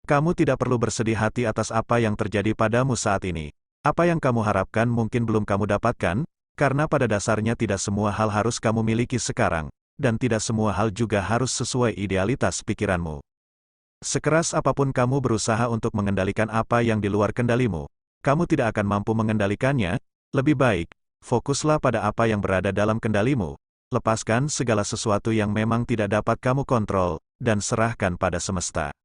Kamu tidak perlu bersedih hati atas apa yang terjadi padamu saat ini. Apa yang kamu harapkan mungkin belum kamu dapatkan, karena pada dasarnya tidak semua hal harus kamu miliki sekarang, dan tidak semua hal juga harus sesuai idealitas pikiranmu. Sekeras apapun kamu berusaha untuk mengendalikan apa yang di luar kendalimu, kamu tidak akan mampu mengendalikannya. Lebih baik, fokuslah pada apa yang berada dalam kendalimu. Lepaskan segala sesuatu yang memang tidak dapat kamu kontrol, dan serahkan pada semesta.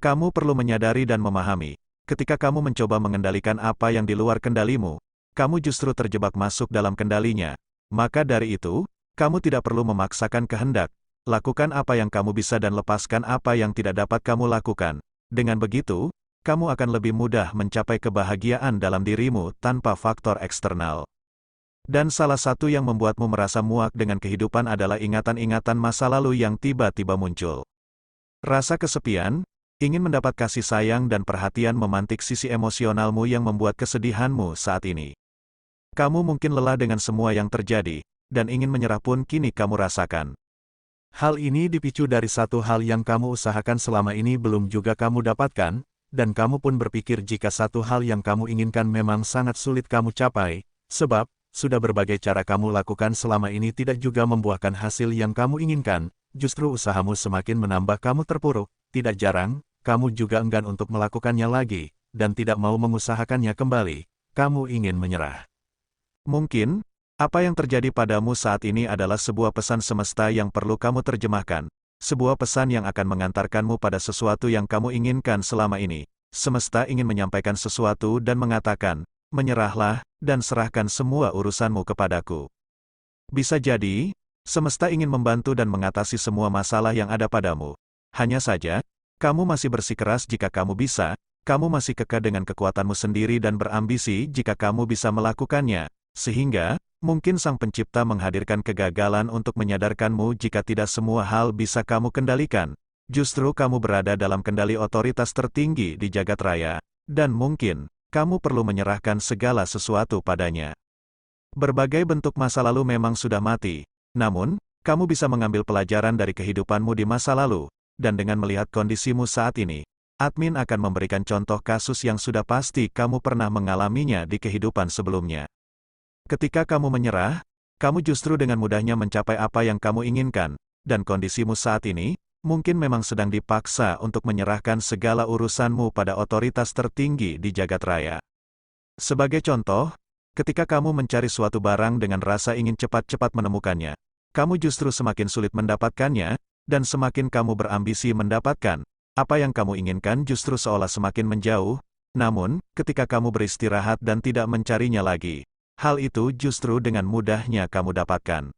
Kamu perlu menyadari dan memahami, ketika kamu mencoba mengendalikan apa yang di luar kendalimu, kamu justru terjebak masuk dalam kendalinya. Maka dari itu, kamu tidak perlu memaksakan kehendak. Lakukan apa yang kamu bisa dan lepaskan apa yang tidak dapat kamu lakukan. Dengan begitu, kamu akan lebih mudah mencapai kebahagiaan dalam dirimu tanpa faktor eksternal. Dan salah satu yang membuatmu merasa muak dengan kehidupan adalah ingatan-ingatan masa lalu yang tiba-tiba muncul. Rasa kesepian, ingin mendapat kasih sayang dan perhatian memantik sisi emosionalmu yang membuat kesedihanmu saat ini. Kamu mungkin lelah dengan semua yang terjadi, dan ingin menyerah pun kini kamu rasakan. Hal ini dipicu dari satu hal yang kamu usahakan selama ini belum juga kamu dapatkan, dan kamu pun berpikir jika satu hal yang kamu inginkan memang sangat sulit kamu capai, sebab, sudah berbagai cara kamu lakukan selama ini tidak juga membuahkan hasil yang kamu inginkan, justru usahamu semakin menambah kamu terpuruk. Tidak jarang, kamu juga enggan untuk melakukannya lagi, dan tidak mau mengusahakannya kembali. Kamu ingin menyerah. Mungkin, apa yang terjadi padamu saat ini adalah sebuah pesan semesta yang perlu kamu terjemahkan. Sebuah pesan yang akan mengantarkanmu pada sesuatu yang kamu inginkan selama ini. Semesta ingin menyampaikan sesuatu dan mengatakan, menyerahlah, dan serahkan semua urusanmu kepadaku. Bisa jadi, semesta ingin membantu dan mengatasi semua masalah yang ada padamu. Hanya saja, kamu masih bersikeras jika kamu bisa, kamu masih kekeh dengan kekuatanmu sendiri dan berambisi jika kamu bisa melakukannya, sehingga, mungkin Sang Pencipta menghadirkan kegagalan untuk menyadarkanmu jika tidak semua hal bisa kamu kendalikan. Justru kamu berada dalam kendali otoritas tertinggi di jagat raya, dan mungkin, kamu perlu menyerahkan segala sesuatu padanya. Berbagai bentuk masa lalu memang sudah mati, namun, kamu bisa mengambil pelajaran dari kehidupanmu di masa lalu, dan dengan melihat kondisimu saat ini, admin akan memberikan contoh kasus yang sudah pasti kamu pernah mengalaminya di kehidupan sebelumnya. Ketika kamu menyerah, kamu justru dengan mudahnya mencapai apa yang kamu inginkan, dan kondisimu saat ini, mungkin memang sedang dipaksa untuk menyerahkan segala urusanmu pada otoritas tertinggi di jagat raya. Sebagai contoh, ketika kamu mencari suatu barang dengan rasa ingin cepat-cepat menemukannya, kamu justru semakin sulit mendapatkannya, dan semakin kamu berambisi mendapatkan, apa yang kamu inginkan justru seolah semakin menjauh. Namun, ketika kamu beristirahat dan tidak mencarinya lagi, hal itu justru dengan mudahnya kamu dapatkan.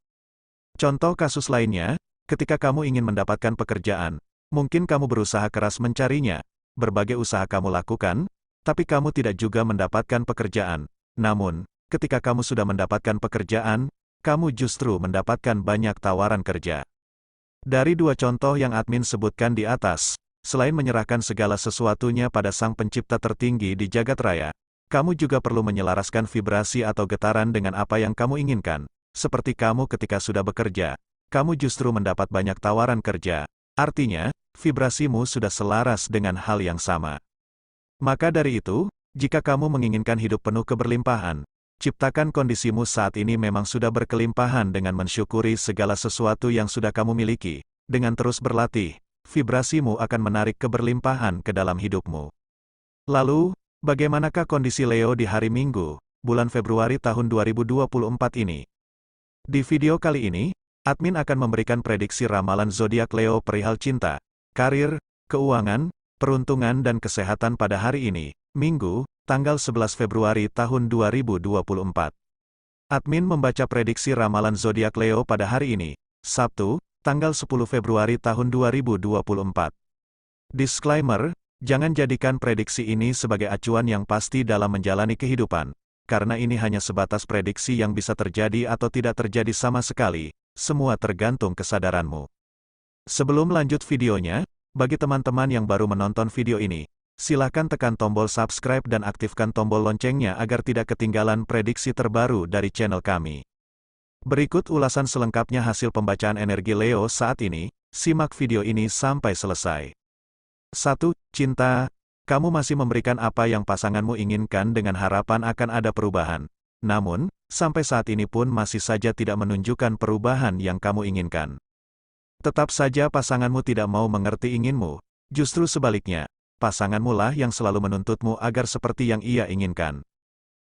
Contoh kasus lainnya, ketika kamu ingin mendapatkan pekerjaan, mungkin kamu berusaha keras mencarinya, berbagai usaha kamu lakukan, tapi kamu tidak juga mendapatkan pekerjaan. Namun, ketika kamu sudah mendapatkan pekerjaan, kamu justru mendapatkan banyak tawaran kerja. Dari dua contoh yang admin sebutkan di atas, selain menyerahkan segala sesuatunya pada Sang Pencipta tertinggi di jagat raya, kamu juga perlu menyelaraskan vibrasi atau getaran dengan apa yang kamu inginkan. Seperti kamu ketika sudah bekerja, kamu justru mendapat banyak tawaran kerja. Artinya, vibrasimu sudah selaras dengan hal yang sama. Maka dari itu, jika kamu menginginkan hidup penuh keberlimpahan, ciptakan kondisimu saat ini memang sudah berkelimpahan dengan mensyukuri segala sesuatu yang sudah kamu miliki. Dengan terus berlatih, vibrasimu akan menarik keberlimpahan ke dalam hidupmu. Lalu, bagaimanakah kondisi Leo di hari Minggu, bulan Februari tahun 2024 ini? Di video kali ini, admin akan memberikan prediksi ramalan zodiak Leo perihal cinta, karir, keuangan, peruntungan dan kesehatan pada hari ini, Minggu, tanggal 11 Februari tahun 2024. Admin membaca prediksi ramalan zodiak Leo pada hari ini, Sabtu, tanggal 10 Februari tahun 2024. Disclaimer, jangan jadikan prediksi ini sebagai acuan yang pasti dalam menjalani kehidupan, karena ini hanya sebatas prediksi yang bisa terjadi atau tidak terjadi sama sekali, semua tergantung kesadaranmu. Sebelum lanjut videonya, bagi teman-teman yang baru menonton video ini, silakan tekan tombol subscribe dan aktifkan tombol loncengnya agar tidak ketinggalan prediksi terbaru dari channel kami. Berikut ulasan selengkapnya hasil pembacaan energi Leo saat ini, simak video ini sampai selesai. 1. Cinta. Kamu masih memberikan apa yang pasanganmu inginkan dengan harapan akan ada perubahan. Namun, sampai saat ini pun masih saja tidak menunjukkan perubahan yang kamu inginkan. Tetap saja pasanganmu tidak mau mengerti inginmu. Justru sebaliknya, pasanganmu lah yang selalu menuntutmu agar seperti yang ia inginkan.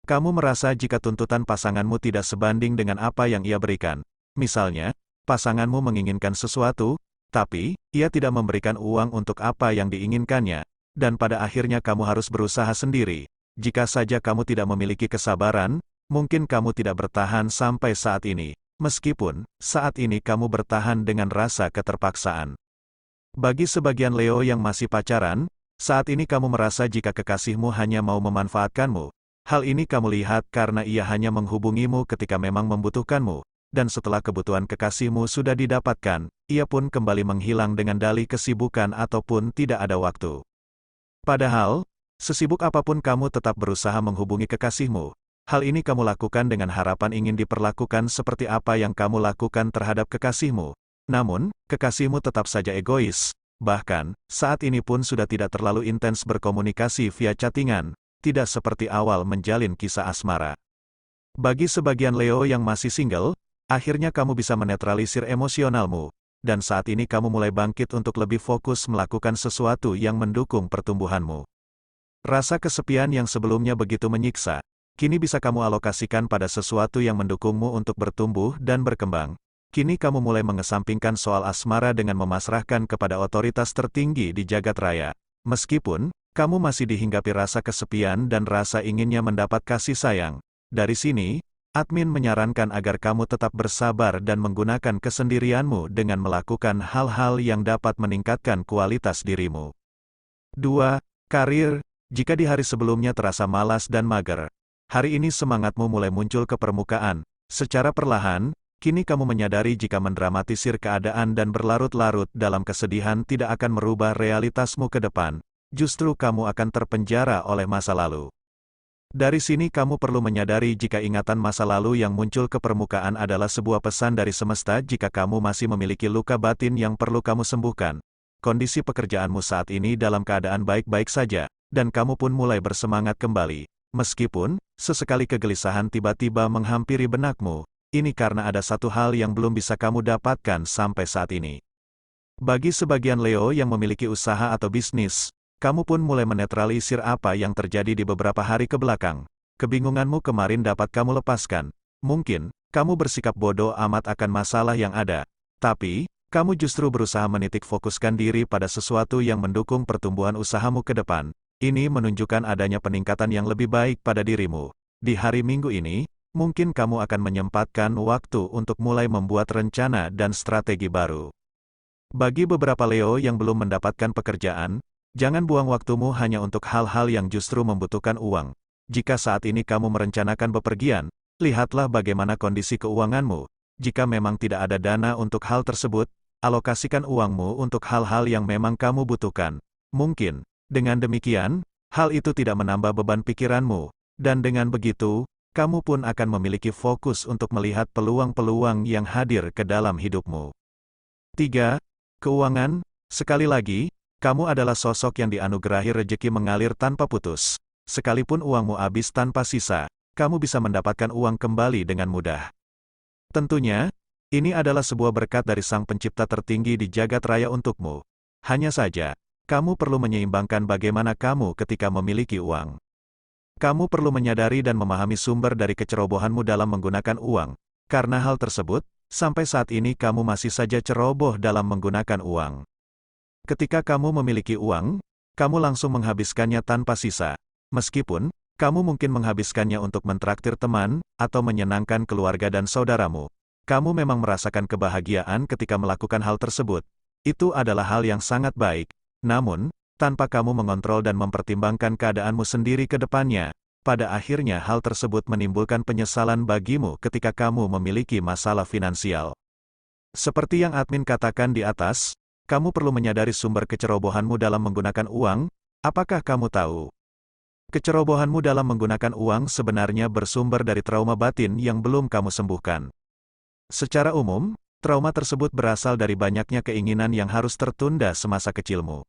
Kamu merasa jika tuntutan pasanganmu tidak sebanding dengan apa yang ia berikan. Misalnya, pasanganmu menginginkan sesuatu, tapi ia tidak memberikan uang untuk apa yang diinginkannya, dan pada akhirnya kamu harus berusaha sendiri. Jika saja kamu tidak memiliki kesabaran, mungkin kamu tidak bertahan sampai saat ini, meskipun saat ini kamu bertahan dengan rasa keterpaksaan. Bagi sebagian Leo yang masih pacaran, saat ini kamu merasa jika kekasihmu hanya mau memanfaatkanmu. Hal ini kamu lihat karena ia hanya menghubungimu ketika memang membutuhkanmu, dan setelah kebutuhan kekasihmu sudah didapatkan, ia pun kembali menghilang dengan dalih kesibukan ataupun tidak ada waktu. Padahal, sesibuk apapun kamu tetap berusaha menghubungi kekasihmu. Hal ini kamu lakukan dengan harapan ingin diperlakukan seperti apa yang kamu lakukan terhadap kekasihmu. Namun, kekasihmu tetap saja egois. Bahkan, saat ini pun sudah tidak terlalu intens berkomunikasi via chattingan, tidak seperti awal menjalin kisah asmara. Bagi sebagian Leo yang masih single, akhirnya kamu bisa menetralisir emosionalmu, dan saat ini kamu mulai bangkit untuk lebih fokus melakukan sesuatu yang mendukung pertumbuhanmu. Rasa kesepian yang sebelumnya begitu menyiksa, kini bisa kamu alokasikan pada sesuatu yang mendukungmu untuk bertumbuh dan berkembang. Kini kamu mulai mengesampingkan soal asmara dengan memasrahkan kepada otoritas tertinggi di jagat raya. Meskipun, kamu masih dihinggapi rasa kesepian dan rasa inginnya mendapat kasih sayang. Dari sini, admin menyarankan agar kamu tetap bersabar dan menggunakan kesendirianmu dengan melakukan hal-hal yang dapat meningkatkan kualitas dirimu. 2. Karir. Jika di hari sebelumnya terasa malas dan mager, hari ini semangatmu mulai muncul ke permukaan. Secara perlahan, kini kamu menyadari jika mendramatisir keadaan dan berlarut-larut dalam kesedihan tidak akan merubah realitasmu ke depan. Justru kamu akan terpenjara oleh masa lalu. Dari sini kamu perlu menyadari jika ingatan masa lalu yang muncul ke permukaan adalah sebuah pesan dari semesta jika kamu masih memiliki luka batin yang perlu kamu sembuhkan. Kondisi pekerjaanmu saat ini dalam keadaan baik-baik saja, dan kamu pun mulai bersemangat kembali. Meskipun, sesekali kegelisahan tiba-tiba menghampiri benakmu, ini karena ada satu hal yang belum bisa kamu dapatkan sampai saat ini. Bagi sebagian Leo yang memiliki usaha atau bisnis, kamu pun mulai menetralisir apa yang terjadi di beberapa hari ke belakang. Kebingunganmu kemarin dapat kamu lepaskan. Mungkin, kamu bersikap bodoh amat akan masalah yang ada. Tapi, kamu justru berusaha menitik fokuskan diri pada sesuatu yang mendukung pertumbuhan usahamu ke depan. Ini menunjukkan adanya peningkatan yang lebih baik pada dirimu. Di hari Minggu ini, mungkin kamu akan menyempatkan waktu untuk mulai membuat rencana dan strategi baru. Bagi beberapa Leo yang belum mendapatkan pekerjaan, jangan buang waktumu hanya untuk hal-hal yang justru membutuhkan uang. Jika saat ini kamu merencanakan bepergian, lihatlah bagaimana kondisi keuanganmu. Jika memang tidak ada dana untuk hal tersebut, alokasikan uangmu untuk hal-hal yang memang kamu butuhkan. Mungkin, dengan demikian, hal itu tidak menambah beban pikiranmu, dan dengan begitu, kamu pun akan memiliki fokus untuk melihat peluang-peluang yang hadir ke dalam hidupmu. 3. Keuangan. Sekali lagi, kamu adalah sosok yang dianugerahi rejeki mengalir tanpa putus. Sekalipun uangmu habis tanpa sisa, kamu bisa mendapatkan uang kembali dengan mudah. Tentunya, ini adalah sebuah berkat dari Sang Pencipta tertinggi di jagat raya untukmu. Hanya saja, kamu perlu menyeimbangkan bagaimana kamu ketika memiliki uang. Kamu perlu menyadari dan memahami sumber dari kecerobohanmu dalam menggunakan uang. Karena hal tersebut, sampai saat ini kamu masih saja ceroboh dalam menggunakan uang. Ketika kamu memiliki uang, kamu langsung menghabiskannya tanpa sisa. Meskipun, kamu mungkin menghabiskannya untuk mentraktir teman, atau menyenangkan keluarga dan saudaramu. Kamu memang merasakan kebahagiaan ketika melakukan hal tersebut. Itu adalah hal yang sangat baik. Namun, tanpa kamu mengontrol dan mempertimbangkan keadaanmu sendiri ke depannya, pada akhirnya hal tersebut menimbulkan penyesalan bagimu ketika kamu memiliki masalah finansial. Seperti yang admin katakan di atas, kamu perlu menyadari sumber kecerobohanmu dalam menggunakan uang. Apakah kamu tahu? Kecerobohanmu dalam menggunakan uang sebenarnya bersumber dari trauma batin yang belum kamu sembuhkan. Secara umum, trauma tersebut berasal dari banyaknya keinginan yang harus tertunda semasa kecilmu.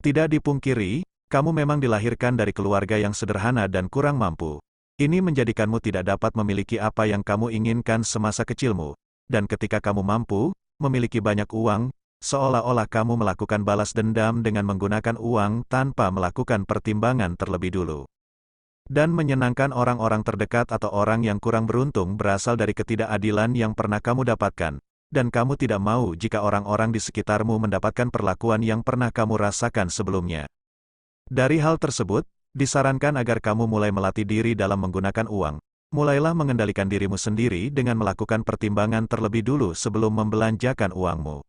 Tidak dipungkiri, kamu memang dilahirkan dari keluarga yang sederhana dan kurang mampu. Ini menjadikanmu tidak dapat memiliki apa yang kamu inginkan semasa kecilmu. Dan ketika kamu mampu memiliki banyak uang, seolah-olah kamu melakukan balas dendam dengan menggunakan uang tanpa melakukan pertimbangan terlebih dulu. Dan menyenangkan orang-orang terdekat atau orang yang kurang beruntung berasal dari ketidakadilan yang pernah kamu dapatkan. Dan kamu tidak mau jika orang-orang di sekitarmu mendapatkan perlakuan yang pernah kamu rasakan sebelumnya. Dari hal tersebut, disarankan agar kamu mulai melatih diri dalam menggunakan uang. Mulailah mengendalikan dirimu sendiri dengan melakukan pertimbangan terlebih dulu sebelum membelanjakan uangmu.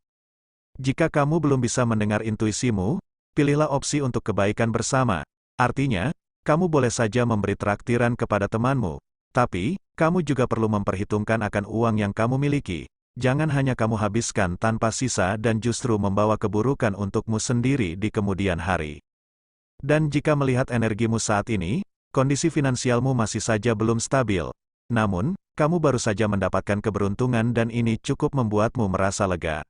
Jika kamu belum bisa mendengar intuisimu, pilihlah opsi untuk kebaikan bersama. Artinya, kamu boleh saja memberi traktiran kepada temanmu, tapi kamu juga perlu memperhitungkan akan uang yang kamu miliki. Jangan hanya kamu habiskan tanpa sisa dan justru membawa keburukan untukmu sendiri di kemudian hari. Dan jika melihat energimu saat ini, kondisi finansialmu masih saja belum stabil. Namun, kamu baru saja mendapatkan keberuntungan dan ini cukup membuatmu merasa lega.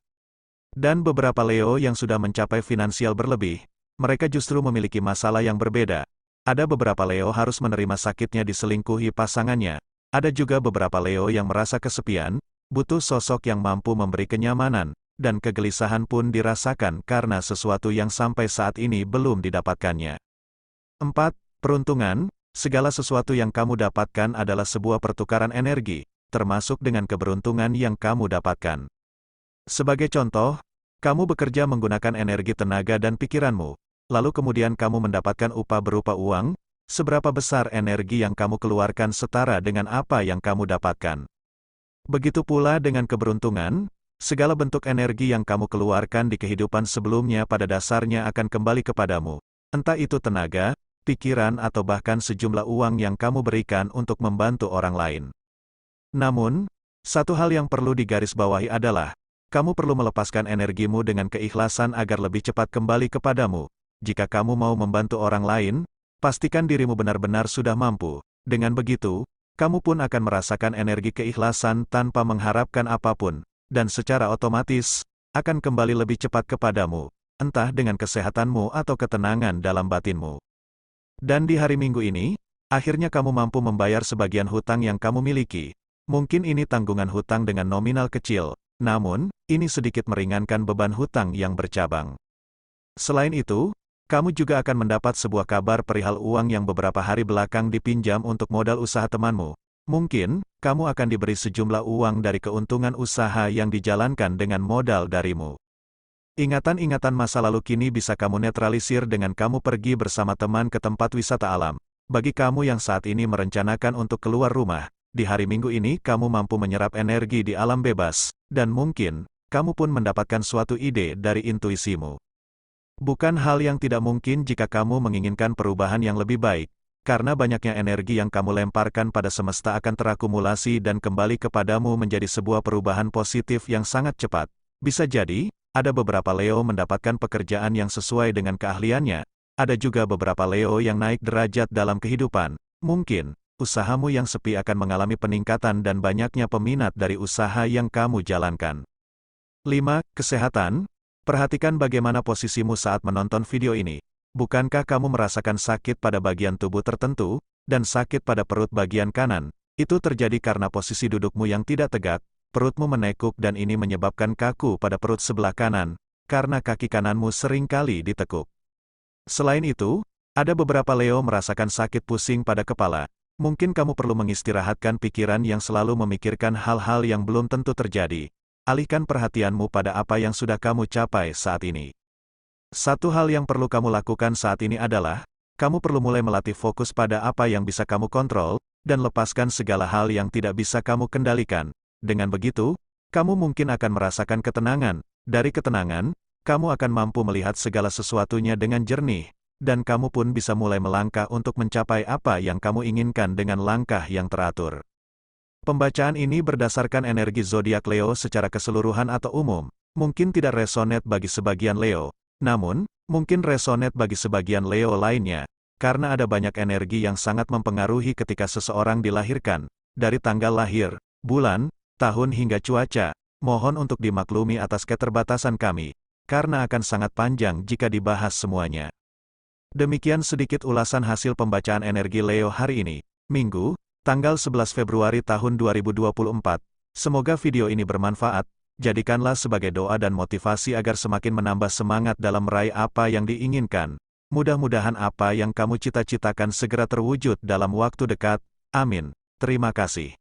Dan beberapa Leo yang sudah mencapai finansial berlebih, mereka justru memiliki masalah yang berbeda. Ada beberapa Leo harus menerima sakitnya diselingkuhi pasangannya. Ada juga beberapa Leo yang merasa kesepian, butuh sosok yang mampu memberi kenyamanan, dan kegelisahan pun dirasakan karena sesuatu yang sampai saat ini belum didapatkannya. 4. Peruntungan. Segala sesuatu yang kamu dapatkan adalah sebuah pertukaran energi, termasuk dengan keberuntungan yang kamu dapatkan. Sebagai contoh, kamu bekerja menggunakan energi tenaga dan pikiranmu, lalu kemudian kamu mendapatkan upah berupa uang. Seberapa besar energi yang kamu keluarkan setara dengan apa yang kamu dapatkan. Begitu pula dengan keberuntungan, segala bentuk energi yang kamu keluarkan di kehidupan sebelumnya pada dasarnya akan kembali kepadamu. Entah itu tenaga, pikiran atau bahkan sejumlah uang yang kamu berikan untuk membantu orang lain. Namun, satu hal yang perlu digarisbawahi adalah, kamu perlu melepaskan energimu dengan keikhlasan agar lebih cepat kembali kepadamu. Jika kamu mau membantu orang lain, pastikan dirimu benar-benar sudah mampu. Dengan begitu, kamu pun akan merasakan energi keikhlasan tanpa mengharapkan apapun, dan secara otomatis, akan kembali lebih cepat kepadamu, entah dengan kesehatanmu atau ketenangan dalam batinmu. Dan di hari Minggu ini, akhirnya kamu mampu membayar sebagian hutang yang kamu miliki. Mungkin ini tanggungan hutang dengan nominal kecil, namun, ini sedikit meringankan beban hutang yang bercabang. Selain itu, kamu juga akan mendapat sebuah kabar perihal uang yang beberapa hari belakang dipinjam untuk modal usaha temanmu. Mungkin, kamu akan diberi sejumlah uang dari keuntungan usaha yang dijalankan dengan modal darimu. Ingatan-ingatan masa lalu kini bisa kamu netralisir dengan kamu pergi bersama teman ke tempat wisata alam. Bagi kamu yang saat ini merencanakan untuk keluar rumah, di hari Minggu ini kamu mampu menyerap energi di alam bebas, dan mungkin, kamu pun mendapatkan suatu ide dari intuisimu. Bukan hal yang tidak mungkin jika kamu menginginkan perubahan yang lebih baik, karena banyaknya energi yang kamu lemparkan pada semesta akan terakumulasi dan kembali kepadamu menjadi sebuah perubahan positif yang sangat cepat. Bisa jadi, ada beberapa Leo mendapatkan pekerjaan yang sesuai dengan keahliannya. Ada juga beberapa Leo yang naik derajat dalam kehidupan. Mungkin, usahamu yang sepi akan mengalami peningkatan dan banyaknya peminat dari usaha yang kamu jalankan. 5. Kesehatan. Perhatikan bagaimana posisimu saat menonton video ini. Bukankah kamu merasakan sakit pada bagian tubuh tertentu, dan sakit pada perut bagian kanan? Itu terjadi karena posisi dudukmu yang tidak tegak, perutmu menekuk dan ini menyebabkan kaku pada perut sebelah kanan, karena kaki kananmu sering kali ditekuk. Selain itu, ada beberapa Leo merasakan sakit pusing pada kepala. Mungkin kamu perlu mengistirahatkan pikiran yang selalu memikirkan hal-hal yang belum tentu terjadi. Alihkan perhatianmu pada apa yang sudah kamu capai saat ini. Satu hal yang perlu kamu lakukan saat ini adalah, kamu perlu mulai melatih fokus pada apa yang bisa kamu kontrol, dan lepaskan segala hal yang tidak bisa kamu kendalikan. Dengan begitu, kamu mungkin akan merasakan ketenangan. Dari ketenangan, kamu akan mampu melihat segala sesuatunya dengan jernih, dan kamu pun bisa mulai melangkah untuk mencapai apa yang kamu inginkan dengan langkah yang teratur. Pembacaan ini berdasarkan energi zodiak Leo secara keseluruhan atau umum. Mungkin tidak resonate bagi sebagian Leo, namun, mungkin resonate bagi sebagian Leo lainnya, karena ada banyak energi yang sangat mempengaruhi ketika seseorang dilahirkan, dari tanggal lahir, bulan, tahun hingga cuaca. Mohon untuk dimaklumi atas keterbatasan kami. karena akan sangat panjang jika dibahas semuanya. Demikian sedikit ulasan hasil pembacaan energi Leo hari ini, Minggu, tanggal 11 Februari tahun 2024. Semoga video ini bermanfaat, jadikanlah sebagai doa dan motivasi agar semakin menambah semangat dalam meraih apa yang diinginkan. Mudah-mudahan apa yang kamu cita-citakan segera terwujud dalam waktu dekat. Amin. Terima kasih.